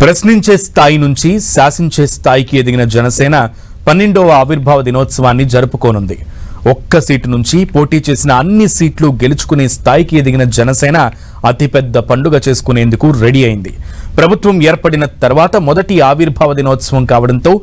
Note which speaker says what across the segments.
Speaker 1: ప్రశ్నించే స్థాయి నుంచి శాసించే స్థాయికి ఎదిగిన జనసేన 12వ ఆవిర్భావ దినోత్సవాన్ని జరుపుకోనుంది. ఒక్క సీటు నుంచి పోటీ చేసిన అన్ని సీట్లు గెలుచుకునే స్థాయికి ఎదిగిన జనసేన అతిపెద్ద పండుగ చేసుకునేందుకు రెడీ అయింది. ప్రభుత్వం ఏర్పడిన తర్వాత మొదటి ఆవిర్భావ దినోత్సవం కావడంతో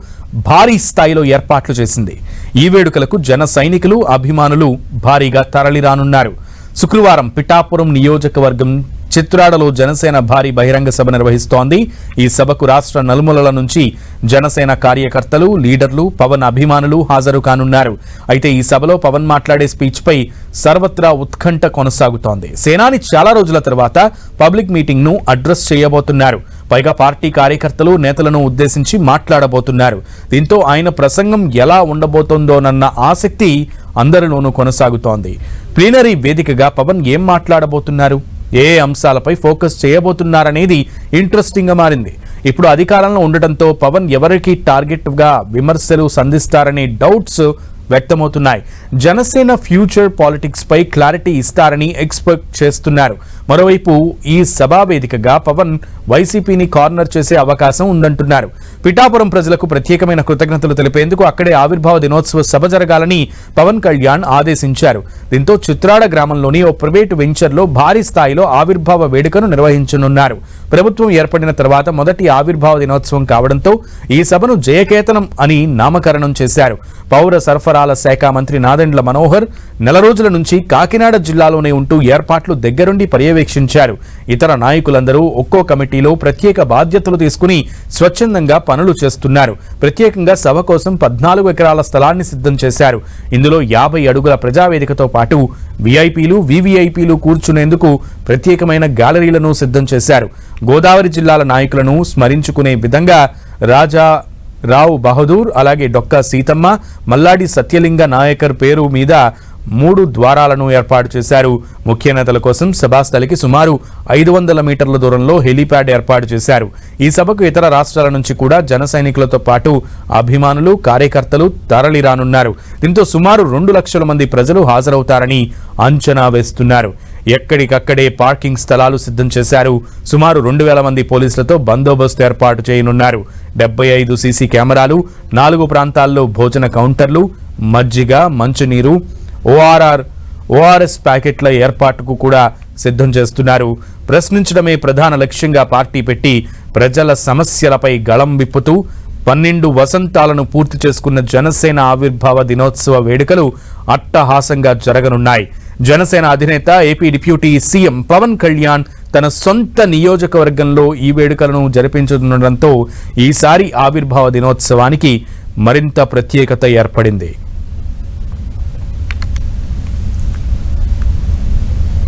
Speaker 1: భారీ స్థాయిలో ఏర్పాట్లు చేసింది. ఈ వేడుకలకు జన సైనికులు, అభిమానులు భారీగా తరలిరానున్నారు. శుక్రవారం పిఠాపురం నియోజకవర్గం చిత్రాడలో జనసేన భారీ బహిరంగ సభ నిర్వహిస్తోంది. ఈ సభకు రాష్ట్ర నలుమూలల నుంచి జనసేన కార్యకర్తలు, లీడర్లు, పవన్ అభిమానులు హాజరు కానున్నారు. అయితే ఈ సభలో పవన్ మాట్లాడే స్పీచ్ పై సర్వత్రా ఉత్కంఠ కొనసాగుతోంది. సేనాని చాలా రోజుల తర్వాత పబ్లిక్ మీటింగ్ ను అడ్రస్ చేయబోతున్నారు. పైగా పార్టీ కార్యకర్తలు, నేతలను ఉద్దేశించి మాట్లాడబోతున్నారు. దీంతో ఆయన ప్రసంగం ఎలా ఉండబోతోందోనన్న ఆసక్తి అందరిలోనూ కొనసాగుతోంది. ప్లీనరీ వేదికగా పవన్ ఏం మాట్లాడబోతున్నారు, ఏ అంశాలపై ఫోకస్ చేయబోతున్నారనేది ఇంట్రెస్టింగ్ గా మారింది. ఇప్పుడు అధికారంలో ఉండటంతో పవన్ ఎవరికి టార్గెట్ గా విమర్శలు సంధిస్తారనే డౌట్స్ వ్యక్తమవుతున్నాయి. జనసేన ఫ్యూచర్ పాలిటిక్స్ పై క్లారిటీ ఇస్తారని ఎక్స్పెక్ట్ చేస్తున్నారు. మరోవైపు ఈ సభా వేదికగా పవన్ వైసీపీని కార్నర్ చేసే అవకాశం ఉందంటున్నారు. పిఠాపురం ప్రజలకు ప్రత్యేకమైన కృతజ్ఞతలు తెలిపేందుకు అక్కడే ఆవిర్భావ దినోత్సవ సభ జరగాలని పవన్ కళ్యాణ్ ఆదేశించారు. దీంతో చిత్రాడ గ్రామంలోని ఓ ప్రైవేటు వెంచర్లో భారీ స్థాయిలో ఆవిర్భావ వేడుకను నిర్వహించనున్నారు. ప్రభుత్వం ఏర్పడిన తర్వాత మొదటి ఆవిర్భావ దినోత్సవం కావడంతో ఈ సభను జయకేతనం అని నామకరణం చేశారు. పౌర సరఫరాల శాఖ మంత్రి నాదెండ్ల మనోహర్ నెల రోజుల నుంచి కాకినాడ జిల్లాలోనే ఉంటూ ఏర్పాట్లు దగ్గరుండి పర్యవేక్షించారు. ఇతర నాయకులందరూ ఒక్కో కమిటీలో ప్రత్యేక బాధ్యతలు తీసుకుని స్వచ్ఛందంగా పనులు చేస్తున్నారు. ప్రత్యేకంగా సభ కోసం 14 ఎకరాల స్థలాన్ని సిద్ధం చేశారు. ఇందులో 50 అడుగుల ప్రజావేదికతో పాటు విఐపీలు, వివిఐపీలు కూర్చునేందుకు ప్రత్యేకమైన గ్యాలరీలను సిద్ధం చేశారు. గోదావరి జిల్లాల నాయకులను స్మరించుకునే విధంగా రాజా రావు బహదూర్, అలాగే డొక్కా సీతమ్మ, మల్లాడి సత్యలింగ నాయకర్ పేరు మీద 3 ద్వారాలను ఏర్పాటు చేశారు. ముఖ్య నేతల కోసం సభాస్థలికి సుమారు 500 మీటర్ల దూరంలో హెలీప్యాడ్ ఏర్పాటు చేశారు. ఈ సభకు ఇతర రాష్ట్రాల నుంచి కూడా జన సైనికులతో పాటు అభిమానులు, కార్యకర్తలు తరలిరానున్నారు. దీంతో సుమారు 2 లక్షల మంది ప్రజలు హాజరవుతారని అంచనా వేస్తున్నారు. ఎక్కడికక్కడే పార్కింగ్ స్థలాలు సిద్ధం చేశారు. సుమారు 2000 మంది పోలీసులతో బందోబస్తు ఏర్పాటు చేయనున్నారు. 75 సీసీ కెమెరాలు, 4 ప్రాంతాల్లో భోజన కౌంటర్లు, మజ్జిగ, మంచినీరు, ఓఆర్ఎస్ ప్యాకెట్ల ఏర్పాటుకు కూడా సిద్ధం చేస్తున్నారు. ప్రశ్నించడమే ప్రధాన లక్ష్యంగా పార్టీ పెట్టి ప్రజల సమస్యలపై గళం విప్పుతూ 12 వసంతాలను పూర్తి చేసుకున్న జనసేన ఆవిర్భావ దినోత్సవ వేడుకలు అట్టహాసంగా జరగనున్నాయి. జనసేన అధినేత, AP deputy CM Pawan Kalyan తన సొంత నియోజకవర్గంలో ఈ వేడుకలను జరిపించనుండటంతో ఈసారి ఆవిర్భావ దినోత్సవానికి మరింత ప్రత్యేకత ఏర్పడింది.